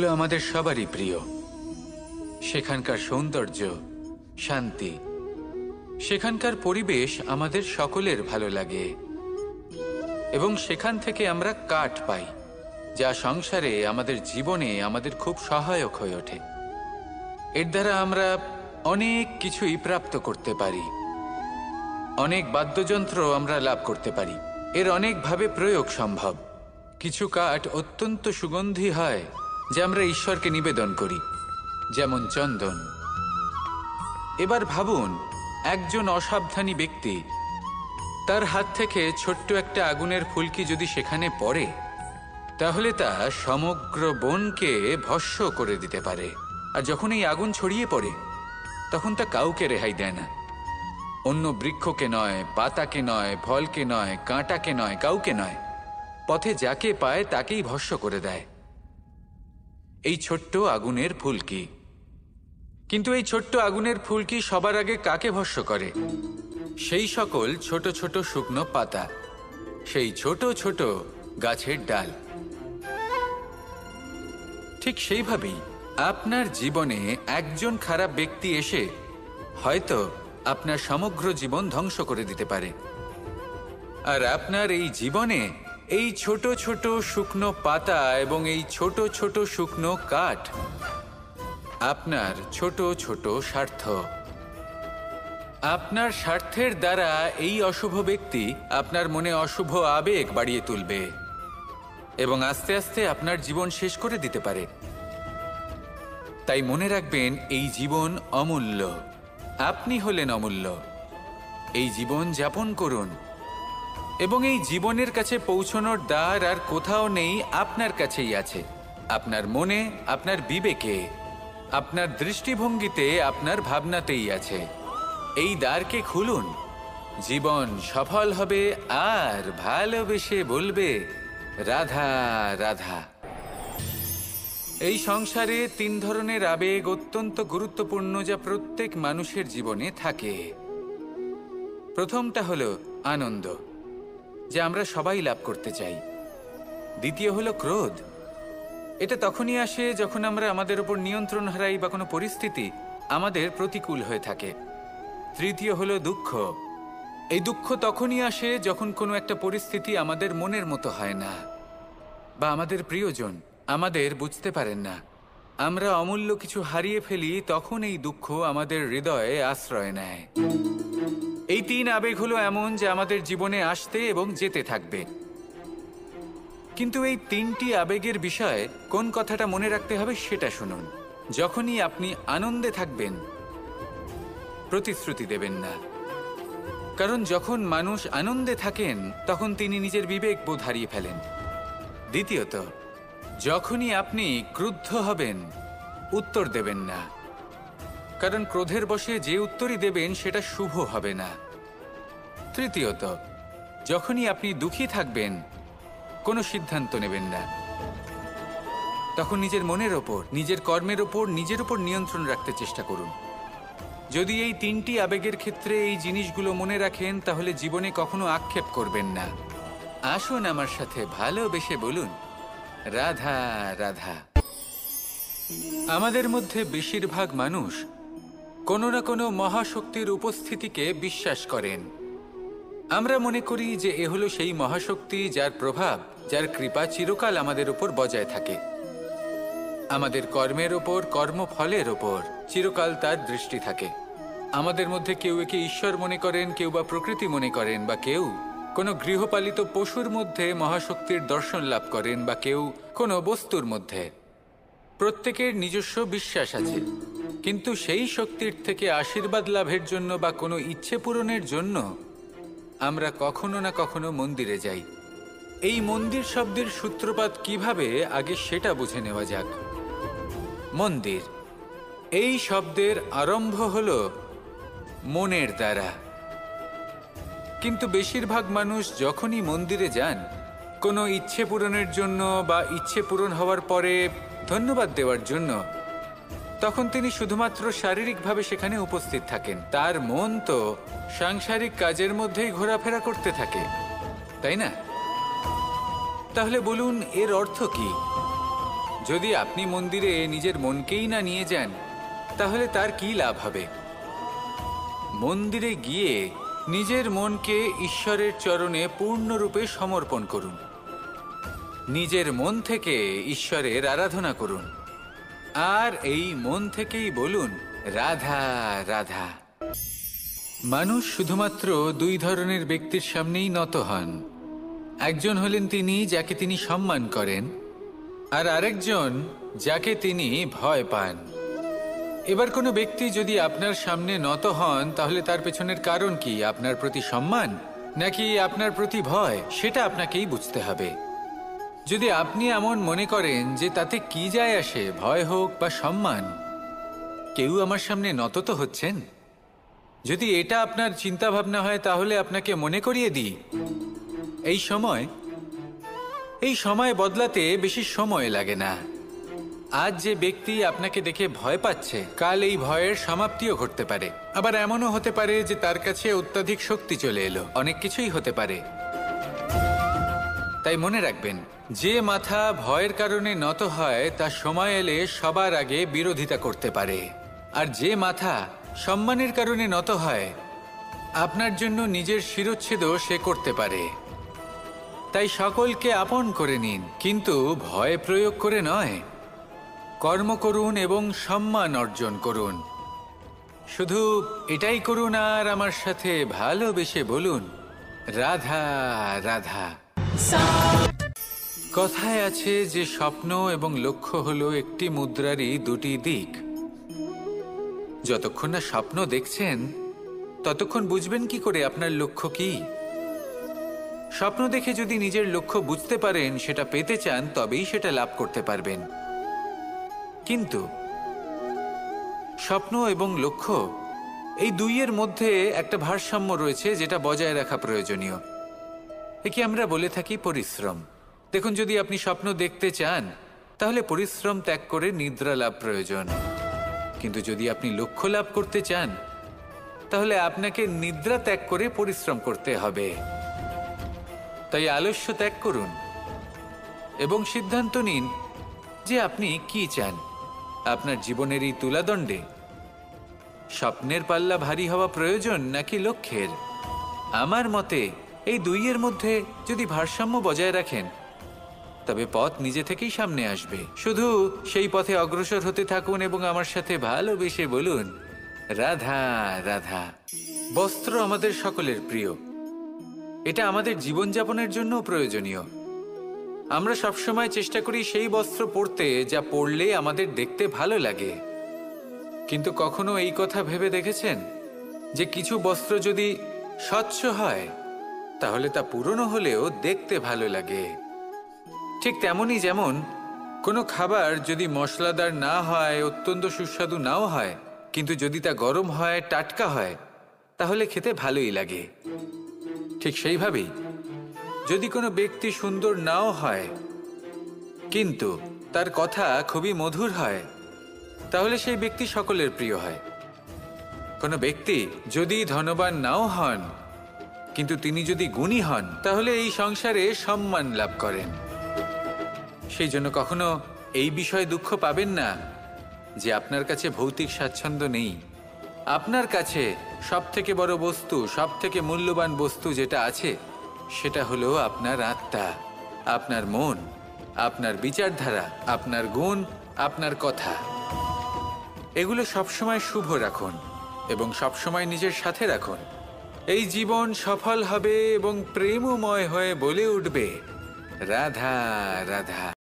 এগুলো আমাদের সবারই প্রিয়। সেখানকার সৌন্দর্য, শান্তি, সেখানকার পরিবেশ আমাদের সকলের ভালো লাগে এবং সেখান থেকে আমরা কাঠ পাই, যা সংসারে, আমাদের জীবনে আমাদের খুব সহায়ক হয়ে ওঠে। এর দ্বারা আমরা অনেক কিছুই প্রাপ্ত করতে পারি, অনেক বাদ্যযন্ত্র আমরা লাভ করতে পারি। এর অনেকভাবে প্রয়োগ সম্ভব। কিছু কাঠ অত্যন্ত সুগন্ধি হয় যা আমরা ঈশ্বরকে নিবেদন করি, যেমন চন্দন। এবার ভাবুন, একজন অসাবধানী ব্যক্তি তার হাত থেকে ছোট্ট একটা আগুনের ফুলকি যদি সেখানে পড়ে, তাহলে তা সমগ্র বনকে ভস্ম করে দিতে পারে। আর যখন এই আগুন ছড়িয়ে পড়ে, তখন তা কাউকে রেহাই দেয় না। অন্য বৃক্ষকে নয়, পাতাকে নয়, ফলকে নয়, কাঁটাকে নয়, কাউকে নয়, পথে যাকে পায় তাকেই ভস্ম করে দেয়। এই ছোট্ট আগুনের ফুলকি। কিন্তু এই ছোট্ট আগুনের ফুলকি সবার আগে কাকে ভস্ম করে? সেই সকল ছোট ছোট শুকনো পাতা, সেই ছোট ছোট গাছের ডাল। ঠিক সেইভাবেই আপনার জীবনে একজন খারাপ ব্যক্তি এসে হয়তো আপনার সমগ্র জীবন ধ্বংস করে দিতে পারে। আর আপনার এই জীবনে এই ছোট ছোট শুকনো পাতা এবং এই ছোট ছোট শুকনো কাঠ আপনার ছোট ছোট স্বার্থ। আপনার স্বার্থের দ্বারা এই অশুভ ব্যক্তি আপনার মনে অশুভ আবেগ বাড়িয়ে তুলবে এবং আস্তে আস্তে আপনার জীবন শেষ করে দিতে পারে। তাই মনে রাখবেন, এই জীবন অমূল্য। আপনি হলেন অমূল্য। এই জীবন যাপন করুন এবং এই জীবনের কাছে পৌঁছানোর দ্বার আর কোথাও নেই, আপনার কাছেই আছে। আপনার মনে, আপনার বিবেকে, আপনার দৃষ্টিভঙ্গিতে, আপনার ভাবনাতেই আছে। এই দ্বারকে খুলুন, জীবন সফল হবে আর ভালোবেসে বলবে, রাধা রাধা। এই সংসারে 3 ধরনের আবেগ অত্যন্ত গুরুত্বপূর্ণ, যা প্রত্যেক মানুষের জীবনে থাকে। প্রথমটা হলো আনন্দ, যা আমরা সবাই লাভ করতে চাই। দ্বিতীয় হলো ক্রোধ। এটা তখনই আসে যখন আমরা আমাদের উপর নিয়ন্ত্রণ হারাই বা কোনো পরিস্থিতি আমাদের প্রতিকূল হয়ে থাকে। তৃতীয় হলো দুঃখ। এই দুঃখ তখনই আসে যখন কোনো একটা পরিস্থিতি আমাদের মনের মতো হয় না বা আমাদের প্রিয়জন আমাদের বুঝতে পারেন না। আমরা অমূল্য কিছু হারিয়ে ফেলি, তখন এই দুঃখ আমাদের হৃদয়ে আশ্রয় নেয়। এই 3 আবেগ হলো এমন যে আমাদের জীবনে আসতে এবং যেতে থাকবে। কিন্তু এই 3টি আবেগের বিষয়ে কোন কথাটা মনে রাখতে হবে সেটা শুনুন। যখনই আপনি আনন্দে থাকবেন, প্রতিশ্রুতি দেবেন না, কারণ যখন মানুষ আনন্দে থাকেন তখন তিনি নিজের বিবেক বোধ হারিয়ে ফেলেন। দ্বিতীয়ত, যখনই আপনি ক্রুদ্ধ হবেন, উত্তর দেবেন না, কারণ ক্রোধের বশে যে উত্তরই দেবেন সেটা শুভ হবে না। তৃতীয়ত, যখনই আপনি দুঃখী থাকবেন, কোনো সিদ্ধান্ত নেবেন না, তখন নিজের মনের ওপর, নিজের কর্মের ওপর, নিজের ওপর নিয়ন্ত্রণ রাখতে চেষ্টা করুন। যদি এই 3টি আবেগের ক্ষেত্রে এই জিনিসগুলো মনে রাখেন, তাহলে জীবনে কখনো আক্ষেপ করবেন না। আসুন আমার সাথে ভালোবেসে বলুন, রাধা রাধা। আমাদের মধ্যে বেশিরভাগ মানুষ কোনো না কোনো মহাশক্তির উপস্থিতিকে বিশ্বাস করেন। আমরা মনে করি যে এ হলো সেই মহাশক্তি যার প্রভাব, যার কৃপা চিরকাল আমাদের উপর বজায় থাকে। আমাদের কর্মের ওপর, কর্মফলের ওপর চিরকাল তার দৃষ্টি থাকে। আমাদের মধ্যে কেউ একে ঈশ্বর মনে করেন, কেউ বা প্রকৃতি মনে করেন, বা কেউ কোনো গৃহপালিত পশুর মধ্যে মহাশক্তির দর্শন লাভ করেন, বা কেউ কোনো বস্তুর মধ্যে। প্রত্যেকের নিজস্ব বিশ্বাস আছে, কিন্তু সেই শক্তির থেকে আশীর্বাদ লাভের জন্য বা কোনো ইচ্ছে পূরণের জন্য আমরা কখনো না কখনো মন্দিরে যাই। এই মন্দির শব্দের সূত্রপাত কিভাবে, আগে সেটা বুঝে নেওয়া যাক। মন্দির, এই শব্দের আরম্ভ হলো মনের দ্বারা। কিন্তু বেশিরভাগ মানুষ যখনই মন্দিরে যান কোনো ইচ্ছে পূরণের জন্য বা ইচ্ছে পূরণ হওয়ার পরে ধন্যবাদ দেওয়ার জন্য, তখন তিনি শুধুমাত্র শারীরিকভাবে সেখানে উপস্থিত থাকেন। তার মন তো সাংসারিক কাজের মধ্যেই ঘোরাফেরা করতে থাকে, তাই না? তাহলে বলুন, এর অর্থ কি? যদি আপনি মন্দিরে নিজের মনকেই না নিয়ে যান, তাহলে তার কি লাভ হবে? মন্দিরে গিয়ে নিজের মনকে ঈশ্বরের চরণে পূর্ণরূপে সমর্পণ করুন। নিজের মন থেকে ঈশ্বরের আরাধনা করুন, আর এই মন থেকেই বলুন, রাধা রাধা। মানুষ শুধুমাত্র দুই ধরনের ব্যক্তির সামনেই নত হন। একজন হলেন তিনি যাকে তিনি সম্মান করেন, আর আরেকজন যাকে তিনি ভয় পান। এবার কোনো ব্যক্তি যদি আপনার সামনে নত হন, তাহলে তার পেছনের কারণ কি? আপনার প্রতি সম্মান নাকি আপনার প্রতি ভয়? সেটা আপনাকেই বুঝতে হবে। যদি আপনি এমন মনে করেন যে তাতে কি যায় আসে, ভয় হোক বা সম্মান, কেউ আমার সামনে নত তো হচ্ছেন, যদি এটা আপনার চিন্তা ভাবনা হয়, তাহলে আপনাকে মনে করিয়ে দিই, এই সময় বদলাতে বেশি সময় লাগে না। আজ যে ব্যক্তি আপনাকে দেখে ভয় পাচ্ছে, কাল এই ভয়ের সমাপ্তিও ঘটতে পারে। আবার এমনও হতে পারে যে তার কাছে অত্যাধিক শক্তি চলে এলো। অনেক কিছুই হতে পারে। তাই মনে রাখবেন, যে মাথা ভয়ের কারণে নত হয় তা সময় এলে সবার আগে বিরোধিতা করতে পারে, আর যে মাথা সম্মানের কারণে নত হয়, আপনার জন্য নিজের শিরচ্ছেদও সে করতে পারে। তাই সকলকে আপন করে নিন, কিন্তু ভয় প্রয়োগ করে নয়। কর্ম করুন এবং সম্মান অর্জন করুন। শুধু এটাই করুন, আর আমার সাথে ভালোবেসে বলুন, রাধা রাধা। কথায় আছে যে স্বপ্ন এবং লক্ষ্য হলো একটি মুদ্রারই দুটি দিক। যতক্ষণ না স্বপ্ন দেখছেন, ততক্ষণ বুঝবেন কি করে আপনার লক্ষ্য কি? স্বপ্ন দেখে যদি নিজের লক্ষ্য বুঝতে পারেন, সেটা পেতে চান, তবেই সেটা লাভ করতে পারবেন। কিন্তু স্বপ্ন এবং লক্ষ্য, এই দুইয়ের মধ্যে একটা ভারসাম্য রয়েছে, যেটা বজায় রাখা প্রয়োজনীয়। একে আমরা বলে থাকি পরিশ্রম। দেখুন, যদি আপনি স্বপ্ন দেখতে চান, তাহলে পরিশ্রম ত্যাগ করে নিদ্রা লাভ প্রয়োজন। কিন্তু যদি আপনি লক্ষ্য লাভ করতে চান, তাহলে আপনাকে নিদ্রা ত্যাগ করে পরিশ্রম করতে হবে। তাই আলস্য ত্যাগ করুন এবং সিদ্ধান্ত নিন যে আপনি কি চান। আপনার জীবনের এই তুলাদণ্ডে স্বপ্নের পাল্লা ভারী হওয়া প্রয়োজন নাকি লক্ষ্যের? আমার মতে এই দুইয়ের মধ্যে যদি ভারসাম্য বজায় রাখেন, তবে পথ নিজে থেকেই সামনে আসবে। শুধু সেই পথে অগ্রসর হতে থাকুন এবং আমার সাথে ভালোবেসে বলুন, রাধা রাধা। বস্ত্র আমাদের সকলের প্রিয়। এটা আমাদের জীবনযাপনের জন্য প্রয়োজনীয়। আমরা সবসময় চেষ্টা করি সেই বস্ত্র পরতে যা পরলে আমাদের দেখতে ভালো লাগে। কিন্তু কখনো এই কথা ভেবে দেখেছেন যে কিছু বস্ত্র যদি স্বচ্ছ হয়, তাহলে তা পুরনো হলেও দেখতে ভালো লাগে? ঠিক তেমনই, যেমন কোনো খাবার যদি মশলাদার না হয়, অত্যন্ত সুস্বাদু নাও হয়, কিন্তু যদি তা গরম হয়, টাটকা হয়, তাহলে খেতে ভালোই লাগে। ঠিক সেইভাবেই যদি কোনো ব্যক্তি সুন্দর নাও হয়, কিন্তু তার কথা খুবই মধুর হয়, তাহলে সেই ব্যক্তি সকলের প্রিয় হয়। কোনো ব্যক্তি যদি ধনবান নাও হন, কিন্তু তিনি যদি গুণী হন, তাহলে এই সংসারে সম্মান লাভ করেন। সেই জন্য কখনো এই বিষয়ে দুঃখ পাবেন না যে আপনার কাছে ভৌতিক স্বাচ্ছন্দ্য নেই। আপনার কাছে সবথেকে বড় বস্তু, সবথেকে মূল্যবান বস্তু যেটা আছে, সেটা হলো আপনার আত্মা, আপনার মন, আপনার বিচারধারা, আপনার গুণ, আপনার কথা। এগুলো সবসময় শুভ রাখুন এবং সবসময় নিজের সাথে রাখুন। এই জীবন সফল হবে এবং প্রেমময় হয়ে বলে উঠবে, রাধা রাধা।